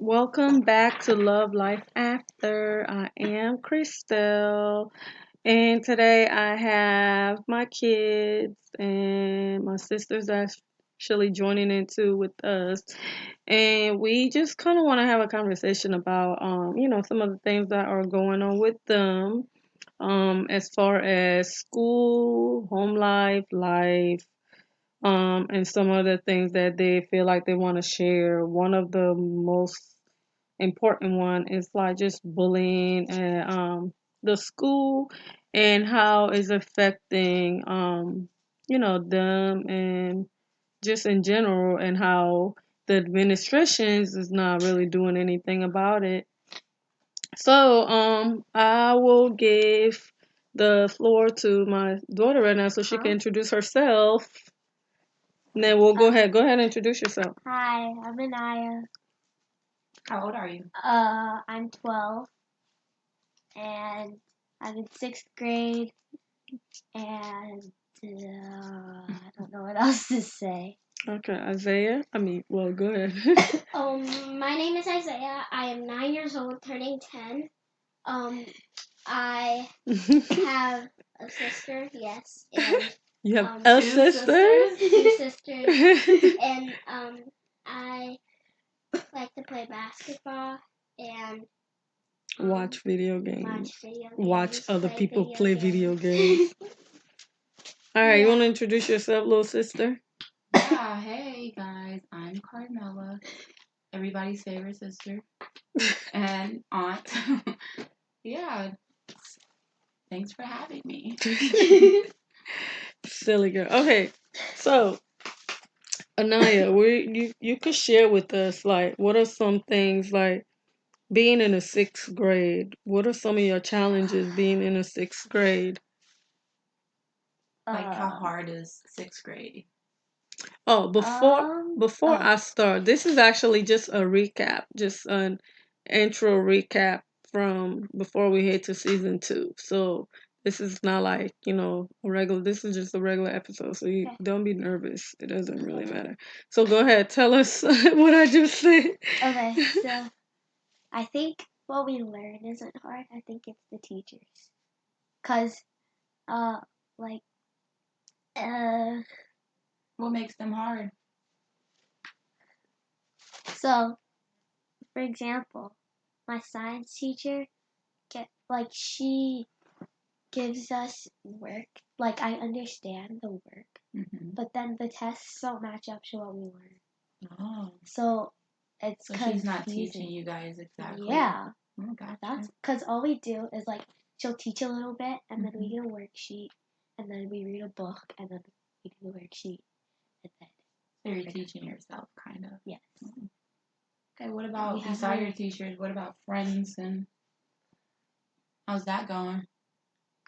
Welcome back to Love Life After. I am Christelle, and today I have my kids and my sisters actually joining in too with us, and we just kind of want to have a conversation about, some of the things that are going on with them, as far as school, home life, and some of the things that they feel like they want to share. One of the most important one is like just bullying and the school and how it's affecting them and just in general, and how the administrations is not really doing anything about it. So I will give the floor to my daughter right now so she can introduce herself, and then we'll go ahead and introduce yourself. Hi, I'm Anaya. How old are you? I'm 12, and I'm in 6th grade, and I don't know what else to say. Okay, Isaiah. Go ahead. My name is Isaiah. I am 9 years old, turning 10. I have a sister, yes, and You have a sister? two sisters, and I like to play basketball and Watch video games. watch Other people play video games. All right, you want to introduce yourself, little sister? Yeah, hey guys, I'm Carmela, everybody's favorite sister and aunt. Yeah, thanks for having me. Silly girl. Okay, so Anaya, you could share with us like what are some things like being in the sixth grade? What are some of your challenges being in the sixth grade? Like, how hard is 6th grade? Oh, before I start, this is actually just a recap, just an intro recap from before we head to season 2. So this is not like, a regular, this is just a regular episode. So you don't be nervous. It doesn't really matter. So go ahead, tell us what I just said. Okay, so I think what we learn isn't hard. I think it's the teachers. Cause, like, What makes them hard? So, for example, my science teacher she gives us work. Like, I understand the work, but then the tests don't match up to what we learn. Oh. So it's so she's not teaching you guys exactly. Yeah. Oh, gotcha. That's because all we do is like she'll teach a little bit, and then we get a worksheet, and then we read a book, and then we do the worksheet, and then. So you're teaching yourself, kind of. Yes. Okay, what about beside your teachers? What about friends, and how's that going?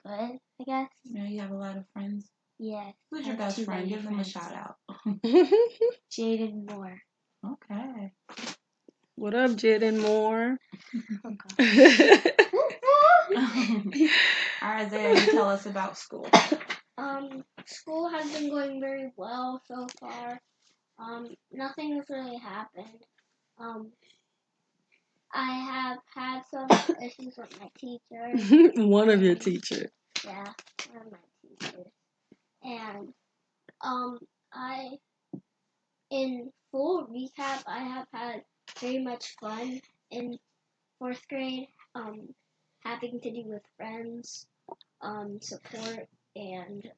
Good, I guess. Yeah, you have a lot of friends. Yes. Who's your best friend? Give them a shout out. Jaden Moore. Okay. What up, Jaden Moore? All right, Isaiah, you tell us about school. School has been going very well so far. Nothing has really happened. I have had some issues with my teacher. One of your teachers. Yeah, one of my teachers. And in full recap, I have had very much fun in 4th grade. Having to do with friends, support, and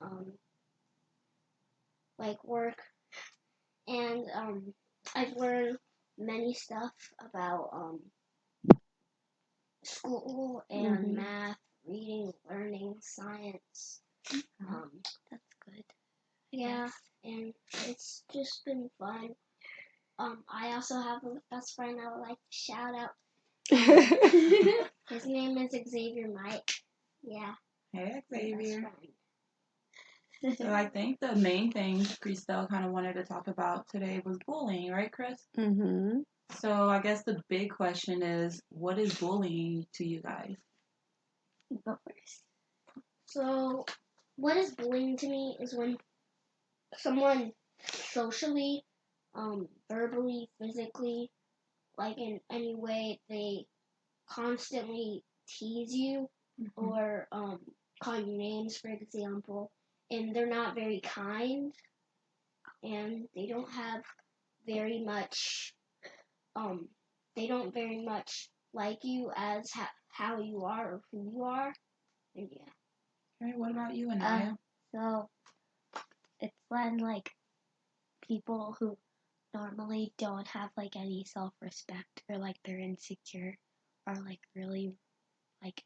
like work. And I've learned many stuff about school and math, reading, learning, science. That's good. Yeah, and it's just been fun. I also have a best friend I would like to shout out. His name is Xavier Mike. Yeah. Hey, Xavier. So I think the main thing Christelle kind of wanted to talk about today was bullying, right, Chris? Mm-hmm. So I guess the big question is, what is bullying to you guys? Go first. So, what is bullying to me is when someone socially, verbally, physically, like in any way they constantly tease you or call you names, for example, and they're not very kind and they don't have very much they don't very much like you as how you are or who you are. And yeah. Okay, what about you, Anaya? So it's when like people who normally don't have like any self-respect or like they're insecure or like really like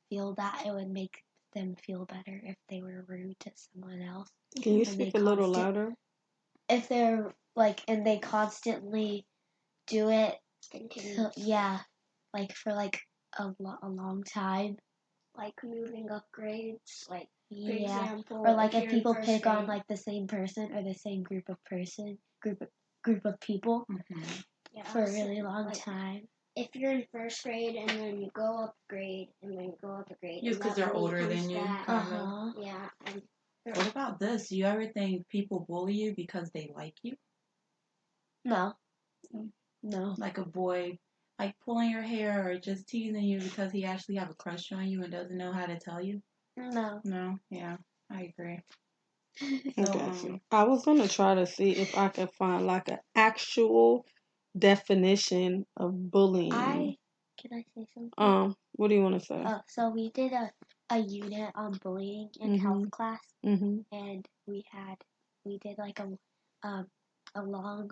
feel that it would make them feel better if they were rude to someone else. Can you speak a little louder? If they're like and they constantly do it, yeah, like for like a long time. Like moving up grades, like for example, or like if people pick on like the same person or the same group of people for a really long time. If you're in first grade and then you go up grade and then you go up a grade, just because they're older than you. Yeah. And what about this? Do you ever think people bully you because they like you? No. Like a boy, like pulling your hair or just teasing you because he actually have a crush on you and doesn't know how to tell you? No. No. Yeah, I agree. So, I was gonna try to see if I could find like an actual definition of bullying. Can I say something? What do you want to say? So we did a unit on bullying in health class, and we did like a long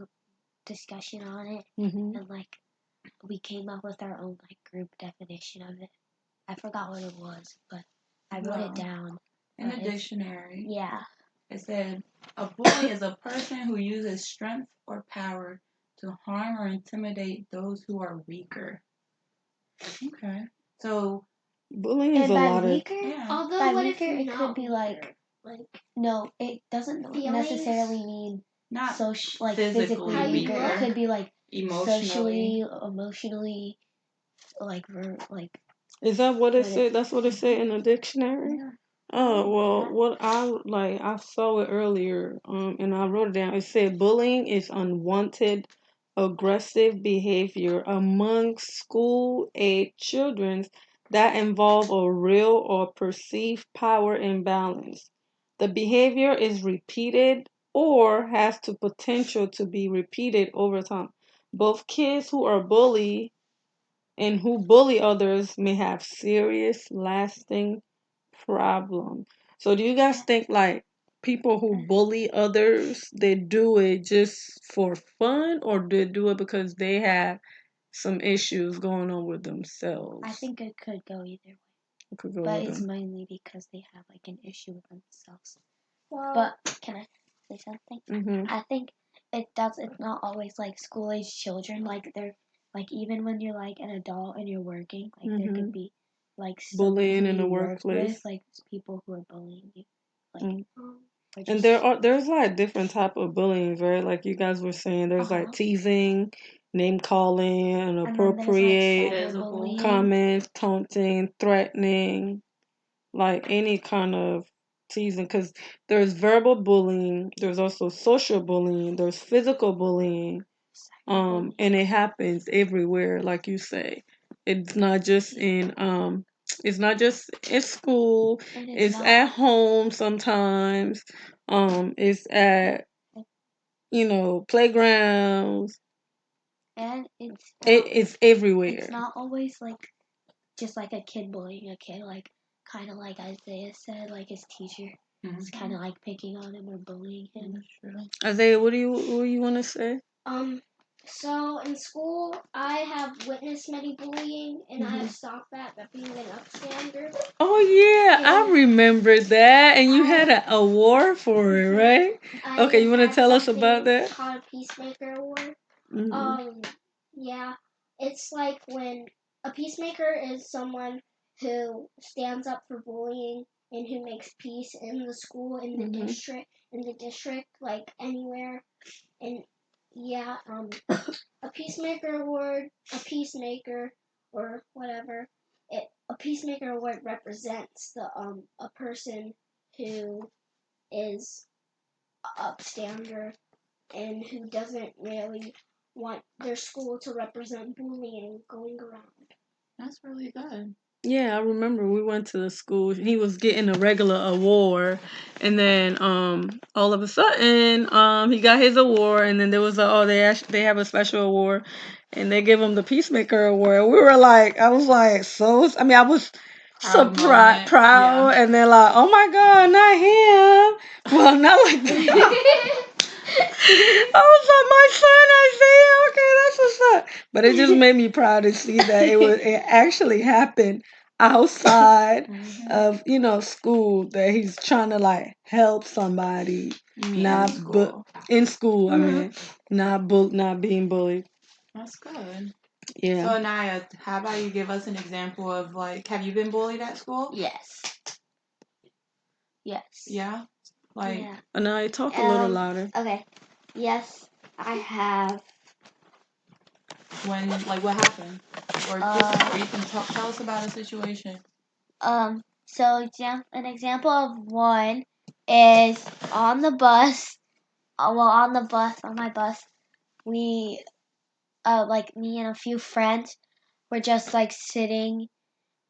discussion on it, and like we came up with our own like group definition of it. I forgot what it was, but I wrote it down in the dictionary. Yeah. It said a bully is a person who uses strength or power to harm or intimidate those who are weaker. Okay. So bullying is a lot of. Although by weaker, it could be like no, it doesn't necessarily mean not like physically weaker. It could be like socially, emotionally, like Is that what it said? That's what it said in the dictionary. Yeah. Oh well, what I saw it earlier, and I wrote it down. It said bullying is unwanted, aggressive behavior among school-age children that involve a real or perceived power imbalance. The behavior is repeated or has the potential to be repeated over time. Both kids who are bullied and who bully others may have serious, lasting problems. So, do you guys think like people who bully others, they do it just for fun, or they do it because they have some issues going on with themselves? I think it could go either way. It could go but it's mainly because they have like an issue with themselves. Well, but can I say something? I think it's not always like school age children. Like they're like even when you're like an adult and you're working, like there could be like bullying in the workplace, with, like people who are bullying you. Like and there's like different type of bullying, right? Like you guys were saying, there's like teasing, name calling, inappropriate like comments, taunting, threatening, like any kind of teasing. Because there's verbal bullying, there's also social bullying, there's physical bullying, and it happens everywhere, like you say. It's not just in it's not just in school, it's at home sometimes, it's at playgrounds, and it's everywhere. It's not always like just like a kid bullying a kid, like kind of like Isaiah said, like his teacher is kind of like picking on him or bullying him. Isaiah, what do you want to say? So in school, I have witnessed many bullying, and I have stopped that by being an upstander. Oh yeah, I remember that, and you had an award for it, right? Okay, you want to tell us about that? Called a Peacemaker Award. Yeah, it's like when a peacemaker is someone who stands up for bullying and who makes peace in the school, in the district, like anywhere, and yeah, a peacemaker award, a peacemaker or whatever. A peacemaker award represents a person who is a upstander and who doesn't really want their school to represent bullying going around. That's really good. Yeah, I remember we went to the school. He was getting a regular award, and then all of a sudden he got his award, and then there was they have a special award, and they give him the Peacemaker Award. We were like, I was like I mean, I was Proud moment. proud, Yeah. and then like, oh my God, not him. Well, not like that. I was like, my son Isaiah. Okay, that's what's up. But it just made me proud to see that it actually happened outside Mhm. of school, that he's trying to like help somebody, You mean in not school? in school. I mean, not being bullied. That's good. So Yeah. Anaya, how about you give us an example of like, have you been bullied at school? Yes. Yes. Yeah. Like Yeah. Anaya, talk a little louder. Okay. Yes, I have. when, like, what happened, or just, or you can tell us about a situation. So an example of one is on the bus. On my bus, we, like me and a few friends were just like sitting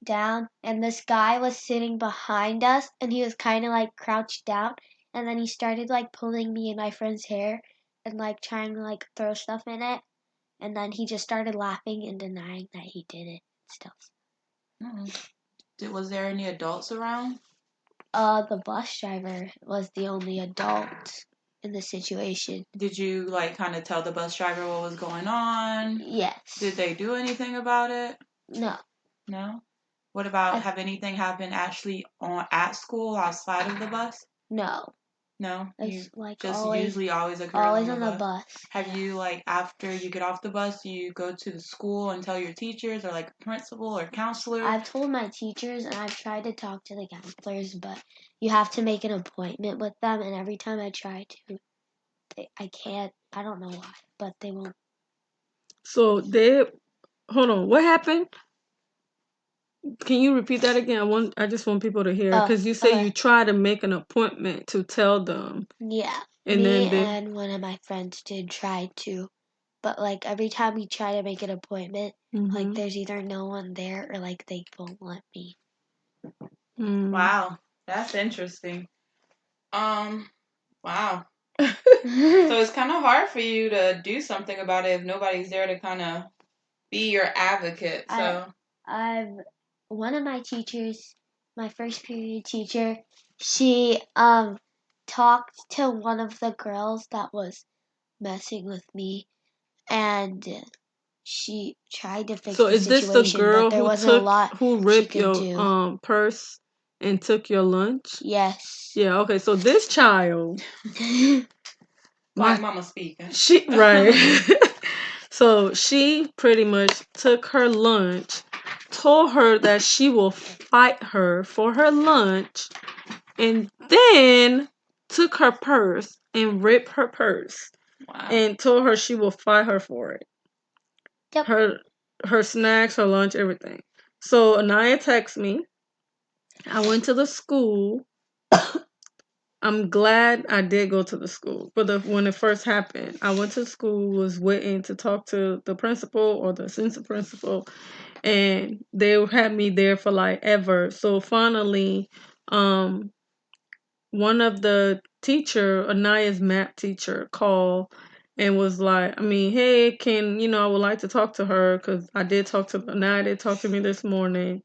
down, and this guy was sitting behind us, and he was kind of like crouched down, and then he started like pulling me and my friend's hair and like trying to like throw stuff in it, and then he just started laughing and denying that he did it and stuff. Was there any adults around? The bus driver was the only adult in the situation. Did you like kind of tell the bus driver what was going on? Yes. Did they do anything about it? No. No. What about, have anything happened actually at school outside of the bus? No. No, you It's like just always, usually always occurs always on on the the bus. bus. Have you, like, after you get off the bus, you go to the school and tell your teachers or like principal or counselor? I've told my teachers and I've tried to talk to the counselors, but you have to make an appointment with them, and every time I try to, I can't. I don't know why, but they won't. So hold on. What happened? Can you repeat that again? I just want people to hear, because you say you try to make an appointment to tell them. Yeah, and me then and one of my friends did try to, but like every time we try to make an appointment, like there's either no one there or like they won't let me. Wow, that's interesting. Wow. So it's kind of hard for you to do something about it if nobody's there to kind of be your advocate. So I've one of my teachers, my first period teacher, she talked to one of the girls that was messing with me, and she tried to fix so the is this the situation, but girl there wasn't a lot who she ripped could your do. purse and took your lunch? Yes. Yeah. Okay. So this child, like mama speaking. she right. So she pretty much took her lunch, told her that she will fight her for her lunch, and then took her purse and ripped her purse. Wow. And told her she will fight her for it. Yep. Her snacks, her lunch, everything. So Anaya texts me. I went to the school. I'm glad I did go to the school. But when it first happened, I went to school, was waiting to talk to the principal or the assistant principal, and they had me there for like ever. So finally, one of the teacher, Anaya's math teacher, called and was like, I mean, hey, I would like to talk to her, because I did talk to Anaya did talk to me this morning,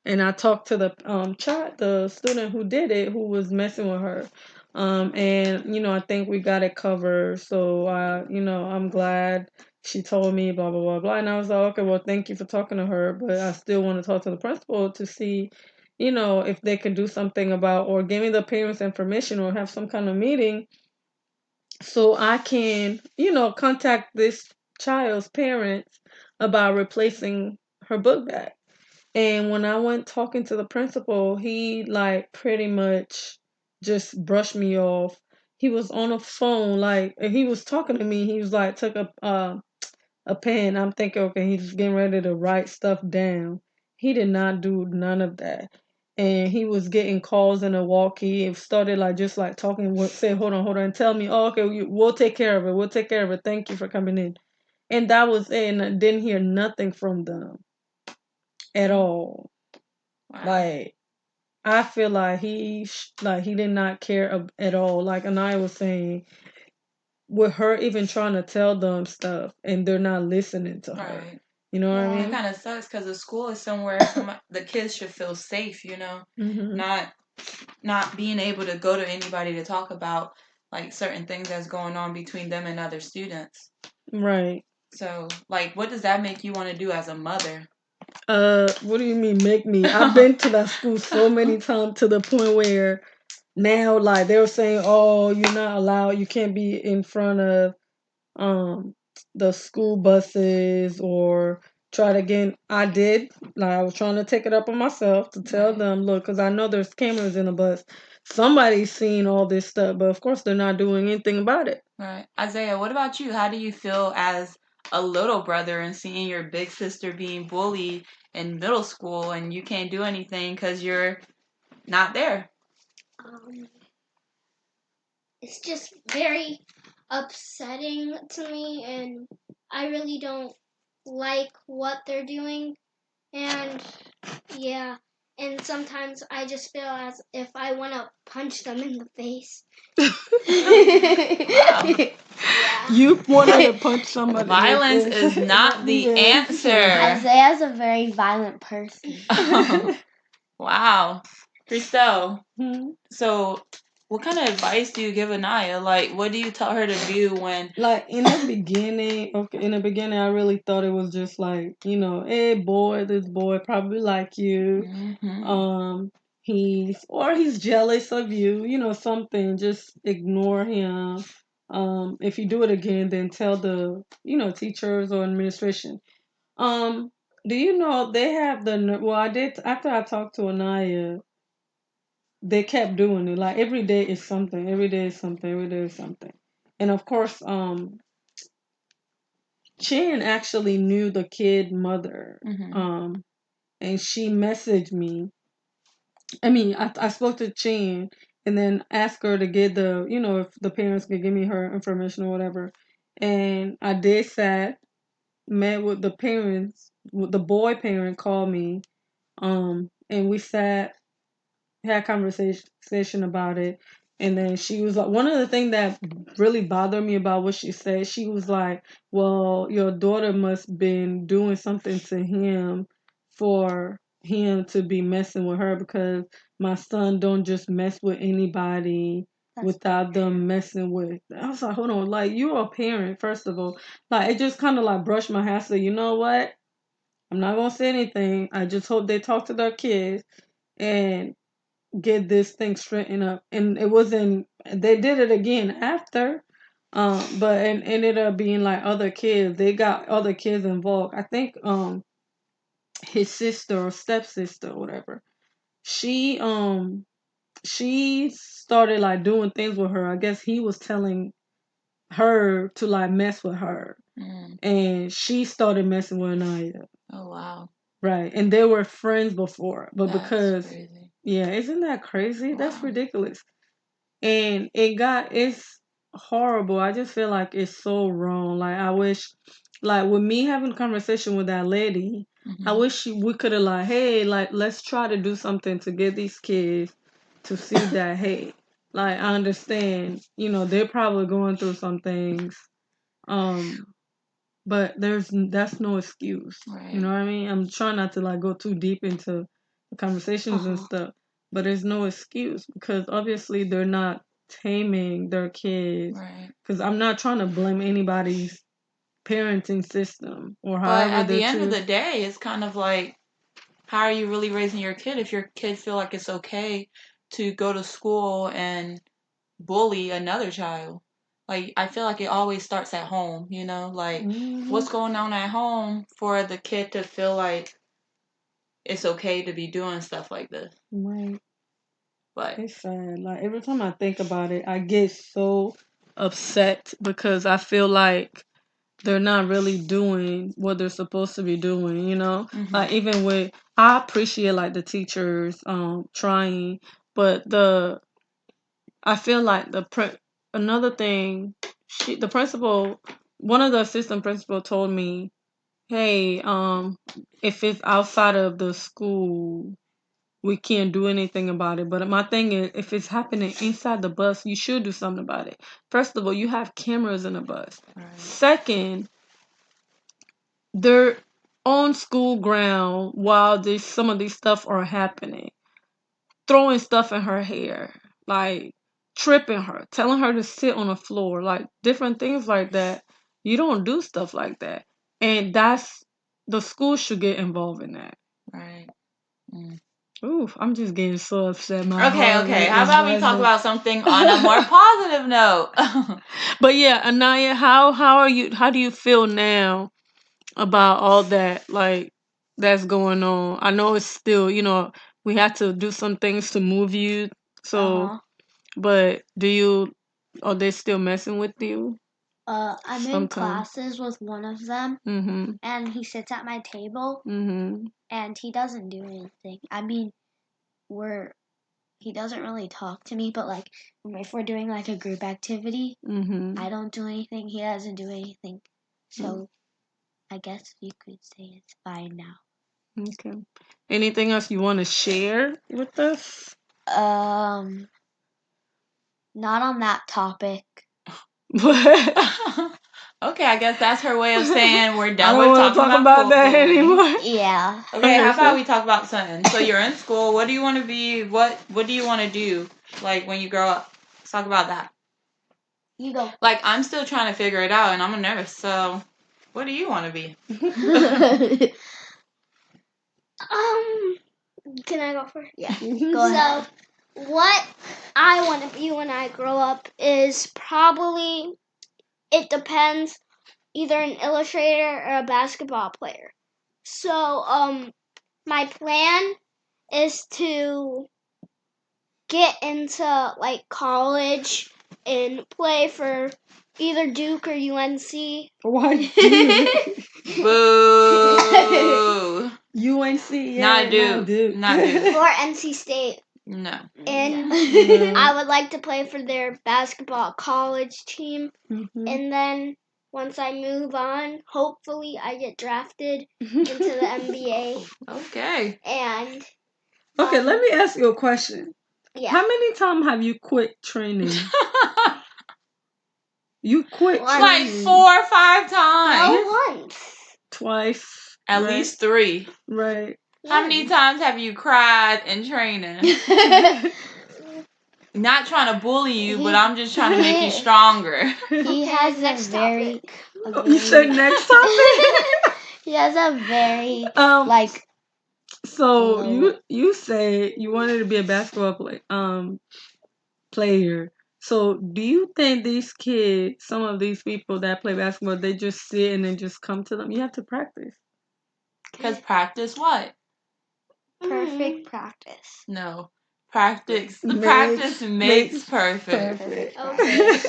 and I talked to the student who did it, who was messing with her. And I think we got it covered. So I'm glad she told me blah blah blah blah. And I was like, okay, well, thank you for talking to her, but I still want to talk to the principal to see, if they could do something about, or give me the parents' information, or have some kind of meeting so I can, contact this child's parents about replacing her book bag. And when I went talking to the principal, he like pretty much just brushed me off. He was on a phone, like he was talking to me. He was like took a pen. I'm thinking, okay, he's getting ready to write stuff down. He did not do none of that. And he was getting calls in a walkie. It started like just like talking. Say, hold on, and tell me, oh, okay, we'll take care of it. We'll take care of it. Thank you for coming in. And that was it. And I didn't hear nothing from them at all. Wow. Like, I feel like he did not care at all. Like Anaya was saying, with her even trying to tell them stuff and they're not listening to her. Right. You know what I Yeah. It mean? kind of sucks because the school is somewhere the kids should feel safe, you know, Mm-hmm. not being able to go to anybody to talk about like certain things that's going on between them and other students. Right. So, like, what does that make you want to do as a mother? What do you mean make me? I've been to that school so many times to the point where now, like, they were saying, oh, you're not allowed, you can't be in front of um the school buses or try to get. I did, like, I was trying to take it up on myself to tell Right. them, look, because I know there's cameras in the bus. Somebody's seeing all this stuff, but of course they're not doing anything about it. Right. Isaiah, what about you? How do you feel as a little brother and seeing your big sister being bullied in middle school and you can't do anything because you're not there? It's just very upsetting to me, and I really don't like what they're doing. And yeah, and sometimes I just feel as if I want to punch them in the face. Wow. Yeah. You wanted to punch somebody. Violence in the is face. not the Yeah. answer. Isaiah's a very violent person. Wow. Christelle, Hmm. so what kind of advice do you give Anaya? Like, what do you tell her to do when... Like in the beginning, okay, in the beginning, I really thought it was just like, hey boy, this boy probably like you. Mm-hmm. He's jealous of you, something. Just ignore him. If you do it again, then tell the, teachers or administration. Um, do you know they have well, I did after I talked to Anaya, they kept doing it. Like every day is something, every day is something, every day is something. And of course, Chin actually knew the kid mother. Mm-hmm. And she messaged me. I mean, I spoke to Chin and then asked her to get if the parents could give me her information or whatever. And I did that, met with the parents, with the boy parent called me, and we sat, had a conversation about it. And then she was like, one of the things that really bothered me about what she said, she was like, well, your daughter must been doing something to him for him to be messing with her, because my son don't just mess with anybody without them messing with. I was like, hold on, like, you're a parent, first of all. Like, it just kind of like brushed my hair. So, you know what? I'm not gonna say anything. I just hope they talk to their kids and get this thing straightened up. And it wasn't, they did it again after, but it ended up being like other kids. They got other kids involved. I think his sister or stepsister or whatever. She started like doing things with her. I guess he was telling her to like mess with her. And she started messing with Anaya. Oh, wow. Right. And they were friends before. But That's because, crazy. yeah, isn't that crazy? That's Wow. ridiculous. And it's horrible. I just feel like it's so wrong. Like, I wish, like, with me having a conversation with that lady, I Mm-hmm. wish we could have, like, hey, like, let's try to do something to get these kids to see that, hey, like, I understand, they're probably going through some things. Um, but that's no excuse. You Right. know what I mean? I'm trying not to like go too deep into the conversations and stuff, but there's no excuse, because obviously they're not taming their kids. Right. Because I'm not trying to blame anybody's parenting system or But however at they the end of choose. the day, it's kind of like, how are you really raising your kid if your kid feel like it's okay to go to school and bully another child? Like, I feel like it always starts at home, you know? Like, Hmm. what's going on at home for the kid to feel like it's okay to be doing stuff like this? Right. But It's sad. Like every time I think about it, I get so upset because I feel like they're not really doing what they're supposed to be doing. Like, mm-hmm. even with, I appreciate like the teachers trying, but I feel like another thing, the principal one of the assistant principal told me, "Hey, if it's outside of the school, we can't do anything about it. But my thing is, if it's happening inside the bus, you should do something about it. First of all, you have cameras in the bus. Right. Second, they're on school ground while some of these stuff are happening, throwing stuff in her hair, like tripping her, telling her to sit on the floor, like different things like that. You don't do stuff like that, and that's the school should get involved in that." Right. Mm. Ooh, I'm just getting so upset. My Okay, heart okay. like How is about we talk rising. about something on a more positive note? But yeah, Anaya, how are you? How do you feel now about all that that's going on? I know it's still, we had to do some things to move you. So, but are they still messing with you? I'm in Sometimes. classes with one of them, Mm-hmm. and he sits at my table, Mm-hmm. and he doesn't do anything. I mean, he doesn't really talk to me, but like if we're doing like a group activity, Mm-hmm. I don't do anything. He doesn't do anything. So I guess you could say it's fine now. Okay. Anything else you want to share with us? Not on that topic. Okay, I guess that's her way of saying we're I done don't with want to talking talk about about that bullying. anymore. Yeah. Okay, how about so- we talk about something? So you're in school. What do you want to be? What do you want to do? Like when you grow up? Let's talk about that. You go. Like I'm still trying to figure it out, and I'm a nurse. So, what do you want to be? Can I go first? Yeah. Go ahead. So, what I want to be when I grow up is probably, it depends, either an illustrator or a basketball player. So, my plan is to get into like college and play for either Duke or UNC. Why Duke? Boo! UNC, yeah, Not Duke. Not Duke. Or NC State. No. And No. I would like to play for their basketball college team. Mhm. And then once I move on, hopefully I get drafted into the NBA. Okay. And Okay, let me ask you a question. yeah. How many times have you quit training? You quit Once. Like training 4 or 5 times. No, once. twice. At right? least 3. Right. How many times have you cried in training? Not trying to bully you, but I'm just trying to make you stronger. He has next a very. You said next topic? He has a very like. So low. you say you wanted to be a basketball player. So do you think these kids, some of these people that play basketball, they just sit and then just come to them? You have to practice. Because practice what? Perfect practice. No. Practice makes perfect. Okay.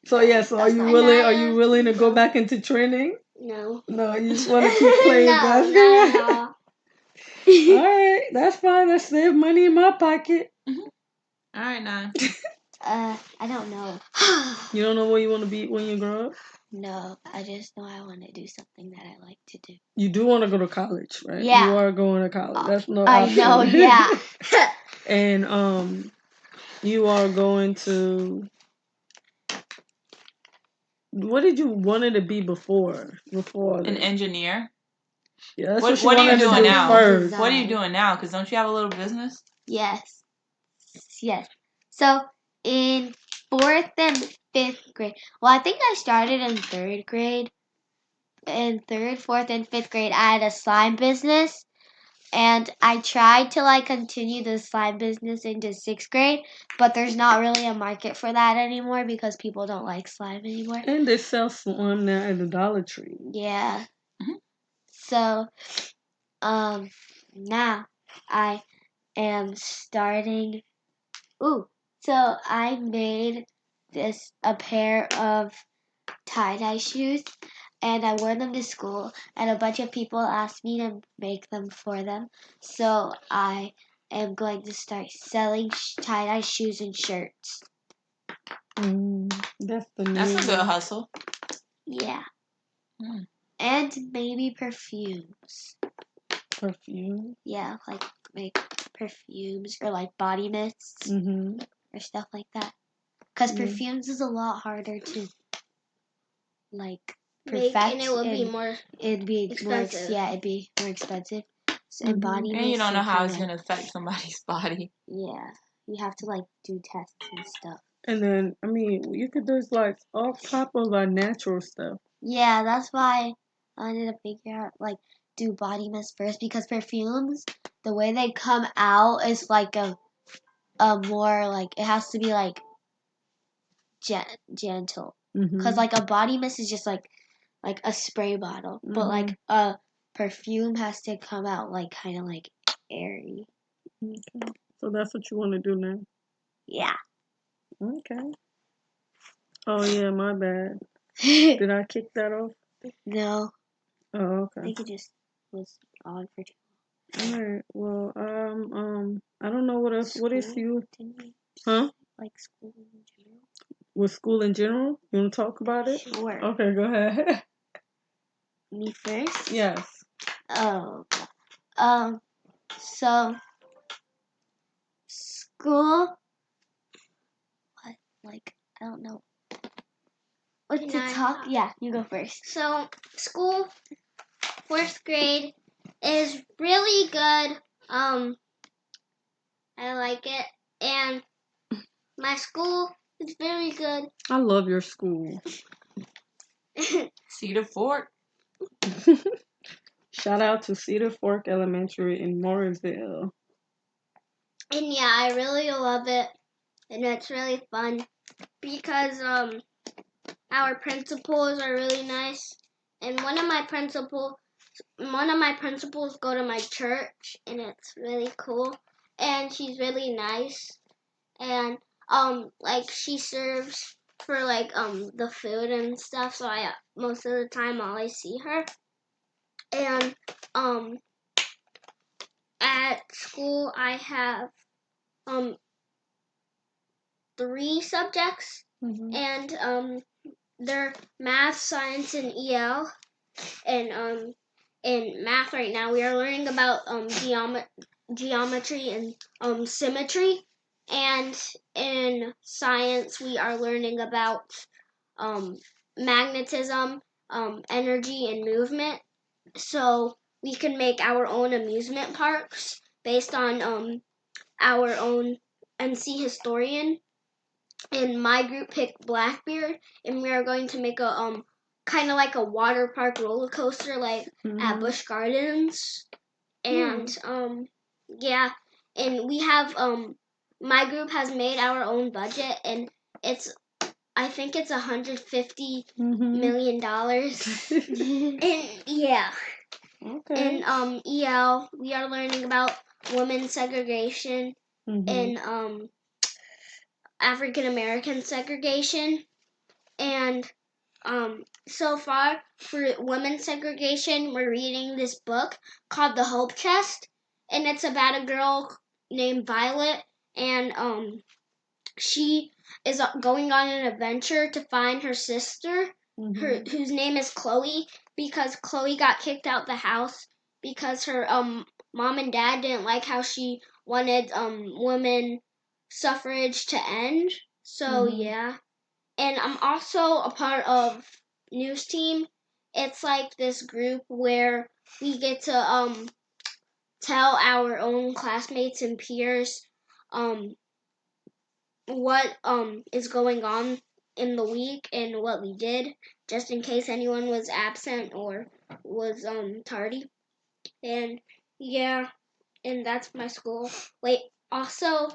So yeah, so are you willing? Are you willing to go back into training? No. No, you just want to keep playing No, basketball. not at all. All right, that's fine. Let's save money in my pocket. All right, now. I don't know. You don't know what you want to be when you grow up? No, I just know I want to do something that I like to do. You do want to go to college, right? Yeah. You are going to college. That's no I option. know, yeah. And you are going to. What did you wanted to be before? Before An this? engineer. Yeah, that's what you What are you wanted to doing do now? first. What are you doing now? Because don't you have a little business? Yes. So in 4th and 5th grade, well, I think I started in 3rd grade. In 3rd, 4th, and 5th grade, I had a slime business. And I tried to continue the slime business into 6th grade, but there's not really a market for that anymore because people don't like slime anymore. And they sell slime now at the Dollar Tree. Yeah. So, now I am starting. So I made a pair of tie-dye shoes, and I wore them to school, and a bunch of people asked me to make them for them. So I am going to start selling tie-dye shoes and shirts. That's the new. That's a good hustle. Yeah. Mm. And maybe perfumes. Perfume. Yeah, like make perfumes or like body mists Mm-hmm. or stuff like that. Because Yeah. perfumes is a lot harder to like Make, perfect, and it would be more it'd be expensive. it'd be more expensive. So, and body And you mists don't know are how it's kinda, gonna affect somebody's body. yeah, you have to like do tests and stuff. And then, I mean, you could do like all type of natural stuff. Yeah, that's why I wanted to figure out like do body mist first because perfumes, the way they come out is like a more like it has to be like gentle. Mm-hmm. Cause like a body mist is just like a spray bottle, but like a perfume has to come out like kind of like airy. Okay. So that's what you want to do now. Yeah. Okay. Oh yeah, my bad. Did I kick that off? No, Oh, I okay. think it just was on for too All right. Well, I don't know what else. What is School? you? Didn't we Huh? like school in general? With school in general? You want to talk about it? Sure. Okay, go ahead. Me first? Yes. Oh. So school. What? Like I don't know. What Can to I talk? talk? Yeah, you go first. So school, 4th grade, is really good. I like it, and my school is very good. I love your school. Cedar Fork. Shout out to Cedar Fork Elementary in Morrisville. And yeah, I really love it, and it's really fun because our principals are really nice, and one of my principals go to my church, and it's really cool, and she's really nice, and like she serves for like the food and stuff, so I most of the time always see her, and at school I have um 3 subjects, and they're math, science, and EL. And in math right now we are learning about geometry and symmetry, and in science we are learning about magnetism, energy, and movement. So we can make our own amusement parks based on our own NC historian, and my group picked Blackbeard, and we are going to make a kind of like a water park roller coaster like at Busch Gardens, and yeah, and we have my group has made our own budget, and I think it's $150 million dollars, and yeah. Okay. In EL, we are learning about women's segregation and African American segregation. And so far for women's segregation, we're reading this book called The Hope Chest, and it's about a girl named Violet, and she is going on an adventure to find her sister, whose name is Chloe, because Chloe got kicked out the house because her mom and dad didn't like how she wanted women suffrage to end. So yeah. And I'm also a part of news team. It's like this group where we get to tell our own classmates and peers what is going on in the week and what we did, just in case anyone was absent or was tardy. And yeah, and that's my school. Wait, also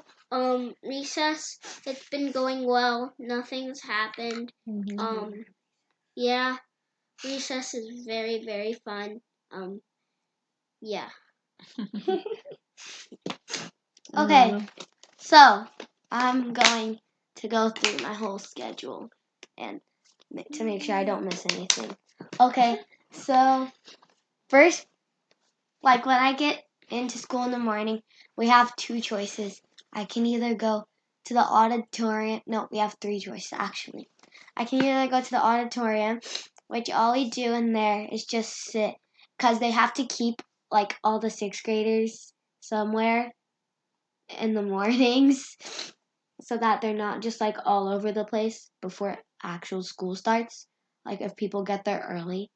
recess, it's been going well. Nothing's happened. Yeah, recess is very, very fun. Yeah. Okay, so I'm going to go through my whole schedule and to make sure I don't miss anything. Okay, so first, like when I get into school in the morning, we have 2 choices. I can either go to the auditorium. No, we have 3 choices actually. I can either go to the auditorium, which all we do in there is just sit, because they have to keep like all the sixth graders somewhere in the mornings so that they're not just like all over the place before actual school starts. Like if people get there early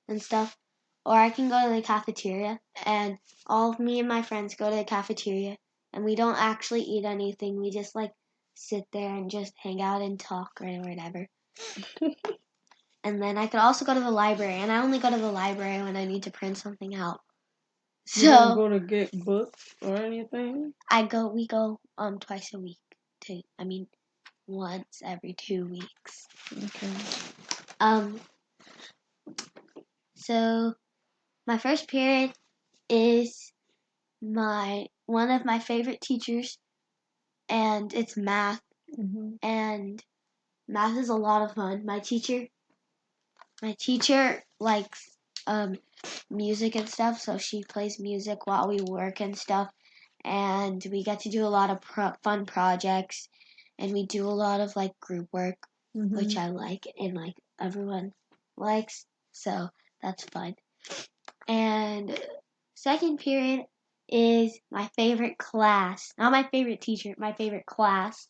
and stuff. Or I can go to the cafeteria, and all of me and my friends go to the cafeteria, and we don't actually eat anything. We just like sit there and just hang out and talk or whatever. And then I could also go to the library, and I only go to the library when I need to print something out. You don't So go to get books or anything? we go twice a week. Once every 2 weeks. Okay. So my first period is one of my favorite teachers, and it's math. Mm-hmm. And math is a lot of fun. My teacher likes music and stuff, so she plays music while we work and stuff, and we get to do a lot of fun projects, and we do a lot of like group work, Mm-hmm. which I like and like everyone likes, so that's fun. And second period is my favorite class. Not my favorite teacher, my favorite class.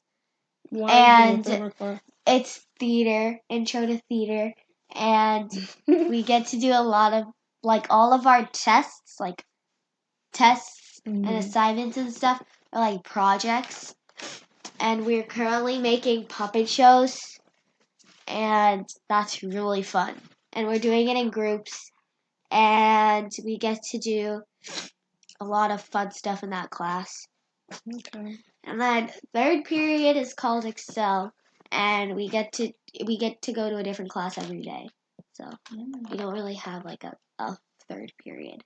Why And is it your favorite class? it's theater, intro to theater, and we get to do a lot of like all of our tests and assignments and stuff are like projects. And we're currently making puppet shows, and that's really fun. And we're doing it in groups, and we get to do a lot of fun stuff in that class. Okay. And then third period is called Excel, and we get to go to a different class every day. So we don't really have like a third period.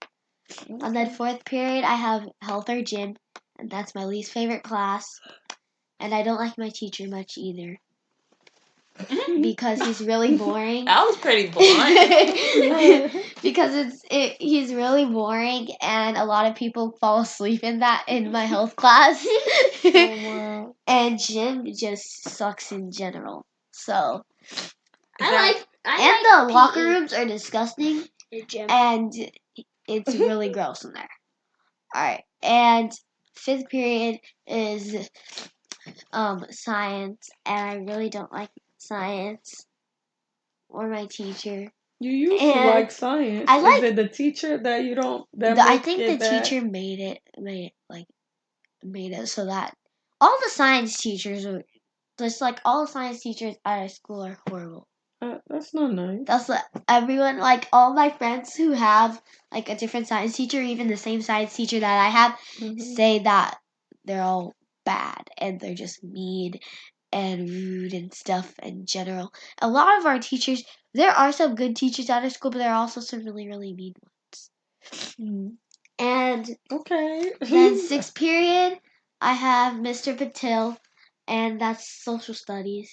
Okay. And then fourth period I have health or gym, and that's my least favorite class. And I don't like my teacher much either, because he's really boring. That was pretty blunt. Because he's really boring, and a lot of people fall asleep in my health class. Oh, wow. And gym just sucks in general. So I the like locker PE. rooms are disgusting, Your gym. and it's really gross in there. All right, and fifth period is science, and I really don't like science or my teacher. You used to And like science. I like- Is it the teacher that you don't that I makes think it the that? teacher made it so that all the science teachers are just like all the science teachers at our school are horrible. That's not nice. That's what everyone, like all my friends who have like a different science teacher, even the same science teacher that I have, say that they're all bad and they're just mean and rude and stuff in general. A lot of our teachers, there are some good teachers at our school, but there are also some really, really mean ones. And Okay. then sixth period, I have Mr. Patil, and that's social studies.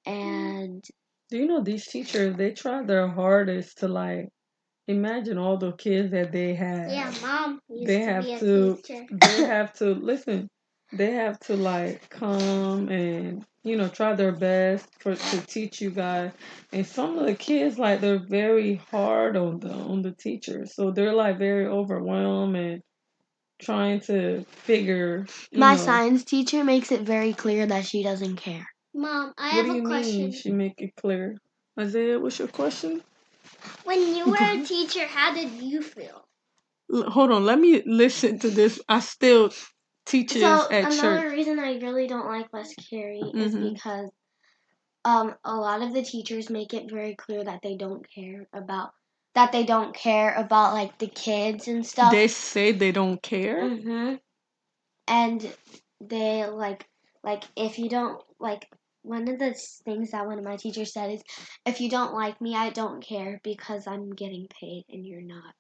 And do you know these teachers? They try their hardest to like imagine all the kids that they have. Yeah, Mom used They to have be a to. teacher. They have to listen. They have to like come and try their best to teach you guys. And some of the kids like they're very hard on the teachers, so they're like very overwhelmed and trying to figure. my science teacher makes it very clear that she doesn't care. Mom, I What have do a you question. mean? She make it clear. Isaiah, what's your question? When you were a teacher, how did you feel? Hold on, let me listen to this. I still teaches So at another church. reason I really don't like Miss Carrie is because a lot of the teachers make it very clear that they don't care about like the kids and stuff. They say they don't care. And they like if you don't like, one of the things that one of my teachers said is, if you don't like me, I don't care because I'm getting paid and you're not.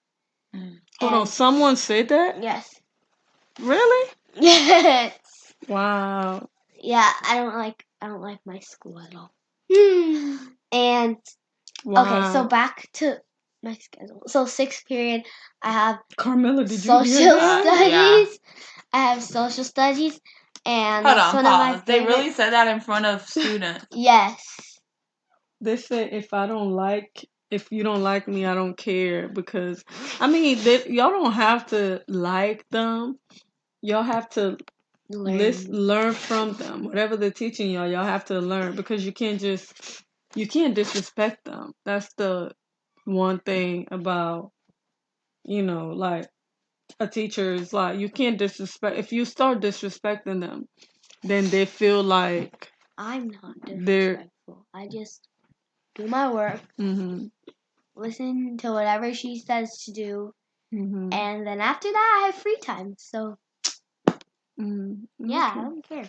Hold on, someone said that? Yes. Really? Yes. Wow. Yeah, I don't like my school at all. And wow. Okay, so back to my schedule. So sixth period, I have Carmela, did you social hear that? studies. I have social studies, and Hold that's on, one of my pause. They favorite. really said that in front of students. Yes. they say if you don't like me, I don't care because I mean y'all don't have to like them. Y'all have to learn from them. Whatever they're teaching y'all have to learn because you can't disrespect them. That's the one thing about like a teacher is like you can't disrespect. If you start disrespecting them, then they feel like I'm not they're disrespectful. I just do my work, listen to whatever she says to do, and then after that I have free time. So yeah, I don't care.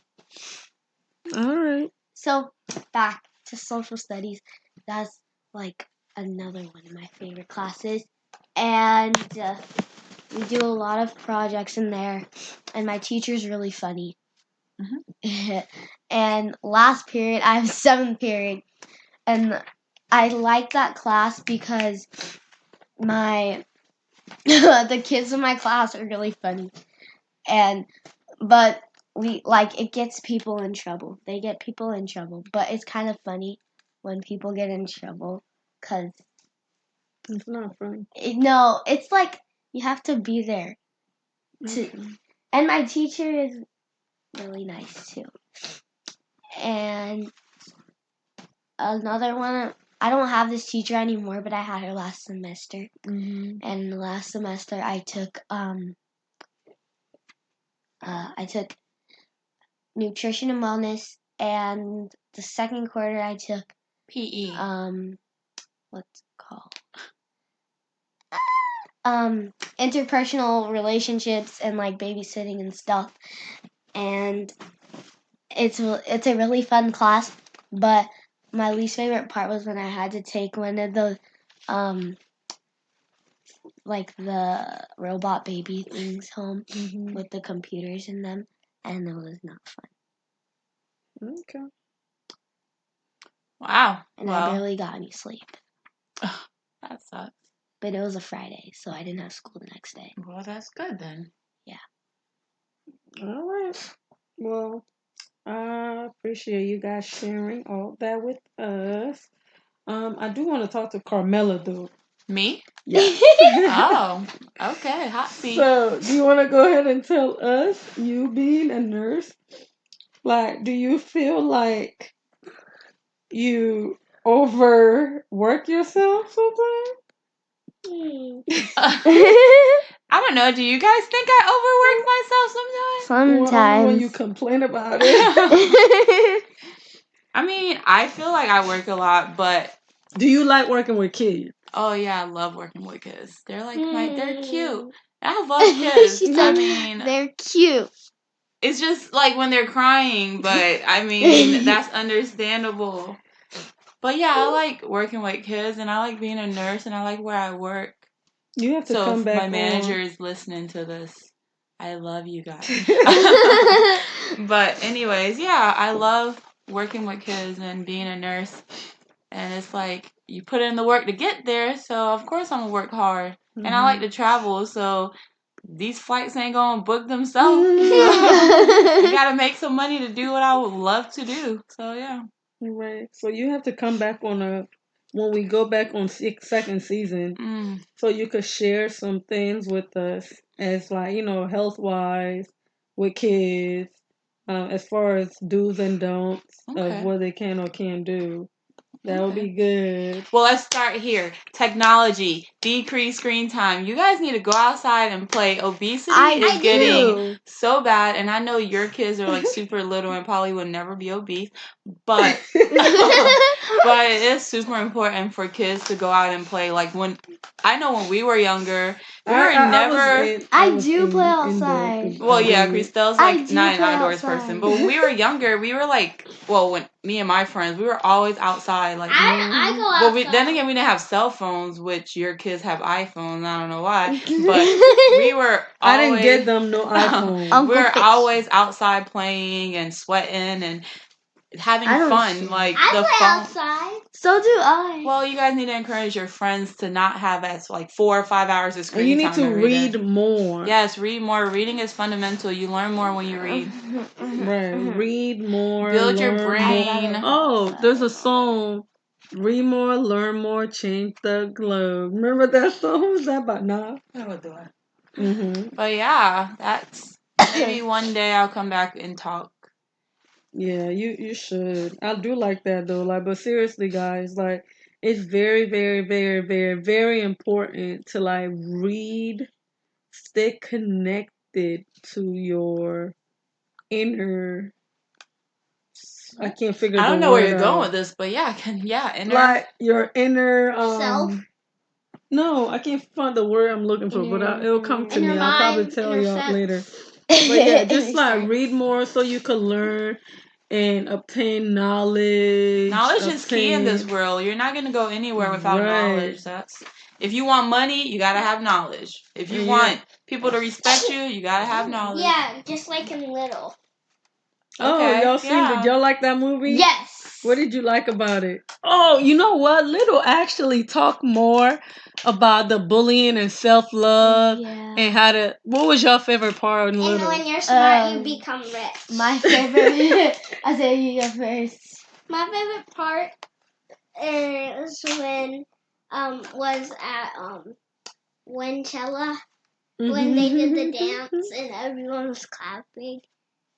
All right. So back to social studies. That's like another one of my favorite classes, and we do a lot of projects in there, and my teacher's really funny. And last period, I have 7th period, and I like that class because my the kids in my class are really funny, but we like it gets people in trouble. They get people in trouble, but it's kind of funny when people get in trouble because it's not funny. No, it's like you have to be there. And my teacher is really nice too. And another one, I don't have this teacher anymore, but I had her last semester. And last semester I took nutrition and wellness, and the second quarter I took PE. What's it called? Interpersonal relationships and like babysitting and stuff. And it's a really fun class, but my least favorite part was when I had to take one of the like the robot baby things home with the computers in them, and it was not fun. Okay. Wow. And I barely got any sleep. That sucks. But it was a Friday, so I didn't have school the next day. Well, that's good then. Yeah. All right. Well, I appreciate you guys sharing all that with us. I do want to talk to Carmela though. Me? Yeah. Oh, okay. Hot seat. So, do you want to go ahead and tell us, you being a nurse, like, do you feel like you overwork yourself sometimes? I don't know. Do you guys think I overwork myself sometimes? Well, only when you complain about it. I mean, I feel like I work a lot, but do you like working with kids? Oh yeah, I love working with kids. They're like they're cute. I love kids. She said they're cute. It's just like when they're crying, but I mean that's understandable. But yeah, I like working with kids, and I like being a nurse, and I like where I work. You have to come back. So if my manager is listening to this, I love you guys. But anyways, yeah, I love working with kids and being a nurse. And it's like you put in the work to get there, so of course I'm gonna work hard. And I like to travel, so these flights ain't gonna book themselves. I gotta make some money to do what I would love to do. So yeah. Right. So you have to come back when we go back on second season, so you could share some things with us as like health wise with kids, as far as do's and don'ts of what they can or can't do. That would be good. Well, let's start here. Technology, decrease screen time. You guys need to go outside and play. Obesity is getting so bad, and I know your kids are like super little and probably would never be obese, but but it is super important for kids to go out and play. Like when we were younger, we were never. I do play outside. Well, yeah, Christelle's like not an outdoors person, but when we were younger, we were like, well, when me and my friends, we were always outside. Like I go outside. Well, then again, we didn't have cell phones, which your kids have iPhones. I don't know why, but we were. I didn't get them no iPhone. We were always outside playing and sweating and having fun. Like I the play phone. outside. So do I. Well, you guys need to encourage your friends to not have as like 4 or 5 hours of screen time. And you need to read more. Yes, read more. Reading is fundamental. You learn more when you read. Right. Read more. Build your brain. More. Oh, there's a song Read more, learn more, change the globe. Remember that song? What was that about? Nah. Never do it. Mm-hmm. But yeah, that's maybe one day I'll come back and talk. Yeah, you should. I do like that though. Like, but seriously, guys, like, it's very, very, very, very, very important to like read, stay connected to your inner. I can't figure I the don't know where word you're going out. with this, but yeah, inner. Like your inner Self. No, I can't find the word I'm looking for, but it'll come to Inner me. I'll probably mind, tell inner y'all sense. later. But yeah, just like Sense. read more so you can learn and obtain knowledge. Knowledge is key in this world. You're not gonna go anywhere without knowledge. That's if you want money, you gotta have knowledge. If you want people to respect you, you gotta have knowledge. Yeah, just like in Little. Oh, Okay, y'all seen? Did y'all like that movie? Yes. What did you like about it? Oh, you know what? Little actually talk more about the bullying and self love and how to. What was your favorite part in And Little? when you're smart, you become rich. My favorite. I say you go first. My favorite part is when was at Winchella when they did the dance and everyone was clapping.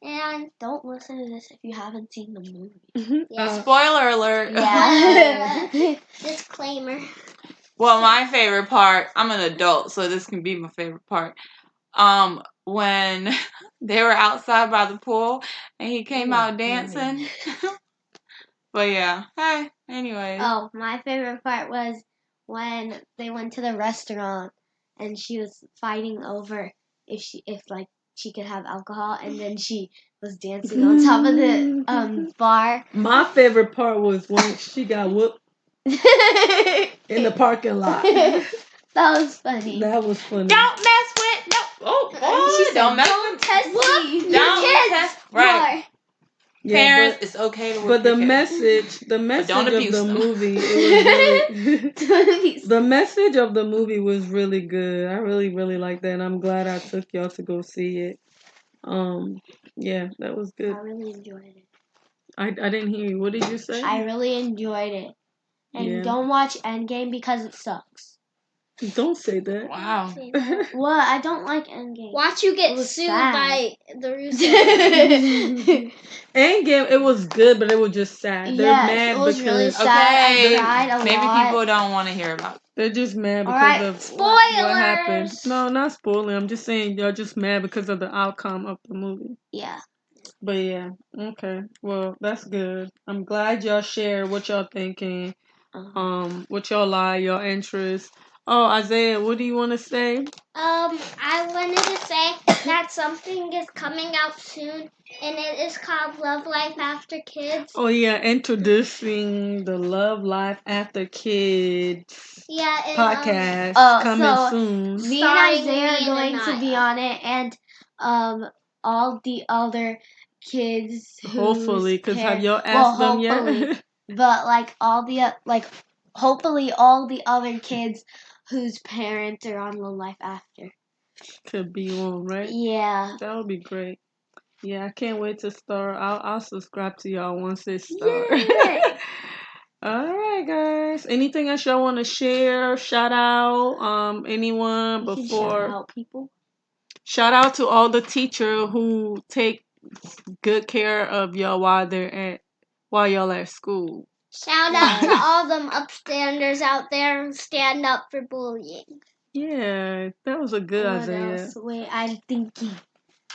And Don't listen to this if you haven't seen the movie. yeah. Spoiler alert. Yeah. Disclaimer. Well, my favorite part. I'm an adult, so this can be my favorite part. When they were outside by the pool and he came out dancing. But yeah. Hey, anyways. Oh, my favorite part was when they went to the restaurant and she was fighting over if like she could have alcohol, and then she was dancing on top of the bar. My favorite part was when she got whooped in the parking lot. That was funny. That was funny. Don't mess with no. Oh, boy, She said, don't mess "Don't with test me." Don't Kids test. Right. Yeah, Parents, it's okay to but whoop the your kids. the message don't of abuse the them. movie, it was really the message of the movie was really good. I really, really like that, and I'm glad I took y'all to go see it. Yeah, that was good. I really enjoyed it. I didn't hear you. What did you say? I really enjoyed it. And Yeah. don't watch Endgame because it sucks. Don't say that. Wow. What? I don't like Endgame. Watch you get It was sued sad. by the Russo. Endgame, it was good, but it was just sad. They're Yes, mad it was because really sad. I Okay. cried a Maybe lot. people don't want to hear about it. they're just mad because Alright, of what happened. Spoilers. No, not spoiling. I'm just saying y'all just mad because of the outcome of the movie. Yeah. But yeah, okay. Well, that's good. I'm glad y'all share what y'all thinking. What y'all like, your interests. Oh, Isaiah, what do you want to say? I wanted to say that something is coming out soon, and it is called Love Life After Kids. Oh yeah, introducing the Love Life After Kids podcast coming so soon. Me Starring and Isaiah me are and going to be Anaya. on it, and all the other kids Hopefully, whose because have parents. y'all Well, asked them hopefully, yet? but like all the hopefully all the other kids whose parents are on the life after. Could be on, right? Yeah. That would be great. Yeah, I can't wait to start. I'll subscribe to y'all once it starts. All right, guys. Anything else y'all want to share? Shout out, anyone You can before? shout out people. Shout out to all the teacher who take good care of y'all while y'all at school. Shout out to all them upstanders out there who stand up for bullying. Yeah, that was a good What Isaiah. else? Wait, I'm thinking.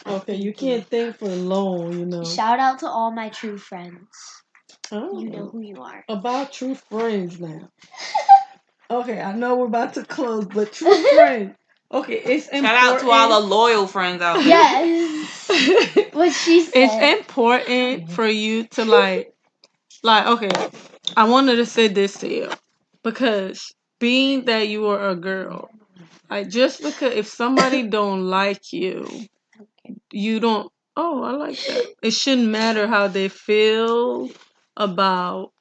Okay, you can't think for long, you know. Shout out to all my true friends. Oh, You know who you are. about true friends now. Okay, I know we're about to close, but true friends. Okay, it's important. Shout out to all the loyal friends out there. Yes. What she said. It's important for you to like okay, I wanted to say this to you because being that you are a girl, like just because if somebody don't like you, you don't. Oh, I like that. It shouldn't matter how they feel about.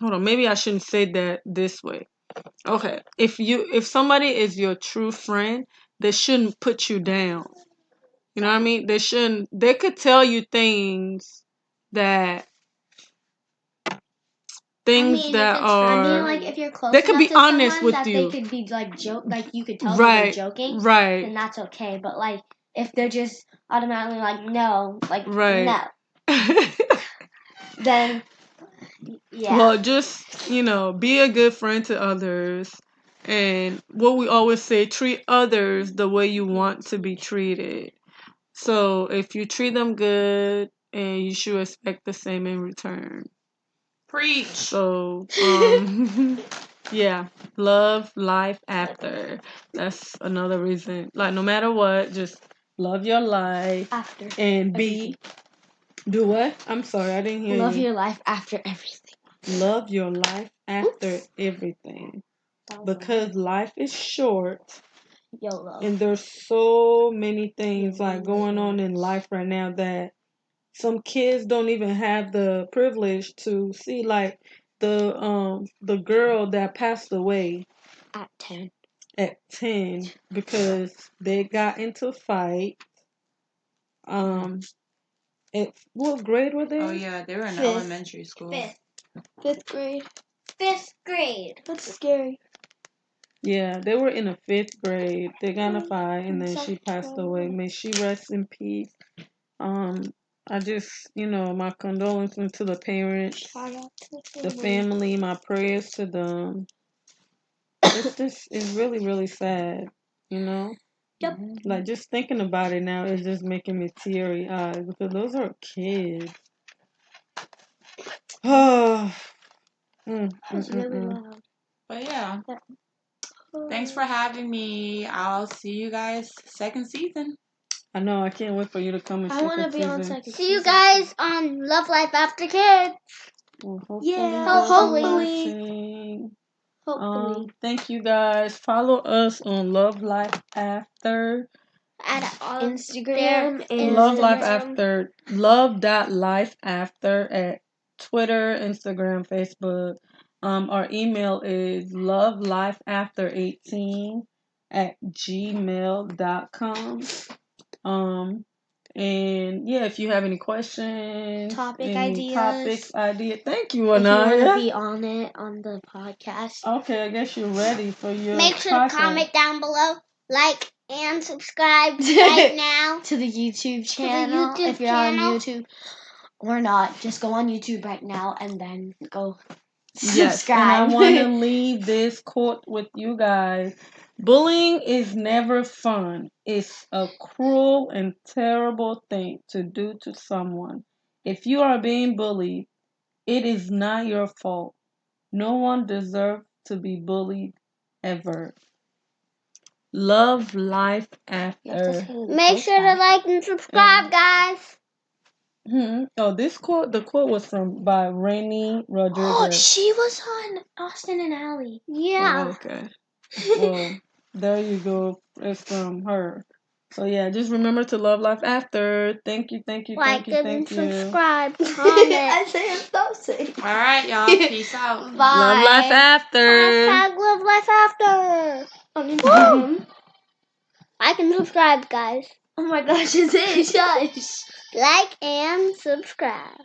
Hold on, maybe I shouldn't say that this way. Okay, if somebody is your true friend, they shouldn't put you down. You know what I mean? They shouldn't. They could tell you things that things that are. like if you're close They could enough be to honest someone with that you. they could be like like you could tell they're joking, Right. then that's okay. But like if they're just automatically like no, like Right. no, then yeah. Well, just, be a good friend to others. And what we always say, treat others the way you want to be treated. So if you treat them good, and you should expect the same in return. Preach. So, yeah, love life after. That's another reason. Like, no matter what, just love your life After and be. Do what? I'm sorry, I didn't hear love you. your life after everything. Love your life after everything. Because life is short. YOLO. And there's so many things like going on in life right now that some kids don't even have the privilege to see, like the girl that passed away At 10. at 10 because they got into a fight. What grade were they? Oh yeah, they were in Fifth. elementary school. Fifth grade. Fifth grade. That's scary. Yeah, they were in the 5th grade. They got in a fight, and then she passed away. May she rest in peace. I just, my condolences to the parents, Shout out to the family, my prayers to them. It's really, really sad, Yep. Like, just thinking about it now is just making me teary eyed because those are kids. Oh. It's really loud. But yeah. Thanks for having me. I'll see you guys second season. I know, I can't wait for you to come in I second want to be on season. second See you season. guys on Love Life After Kids. Well, hopefully Yeah, they'll be hopefully. watching. Hopefully. Thank you guys. Follow us on Love Life After. At Instagram and Love Life After. Love.life after at Twitter, Instagram, Facebook. Our email is lovelifeafter18@gmail.com. And yeah, if you have any questions, Topic any ideas. idea, thank you, If you want to Anaya. be on it on the podcast. Okay, I guess you're ready for your Make sure podcast. to comment down below, like and subscribe right now to the YouTube channel. If you're on YouTube or not, just go on YouTube right now and then go Yes, subscribe. and I want to leave this quote with you guys. Bullying is never fun. It's a cruel and terrible thing to do to someone. If you are being bullied, it is not your fault. No one deserves to be bullied ever. Love life after. Make sure to like and subscribe, guys. Oh, the quote was by Rainy Rodriguez. Oh, she was on Austin and Ally. Yeah. Oh, okay. Well, there you go. It's from her. So yeah, just remember to love life after. Thank you, thank you, Like thank you, and thank you. subscribe. Comment. I say stop saying. All right, y'all. Peace out. Bye. Love life after. Hashtag Love Life After. On Instagram. Like and subscribe, guys. Oh my gosh, it's it. Shush. Like and subscribe.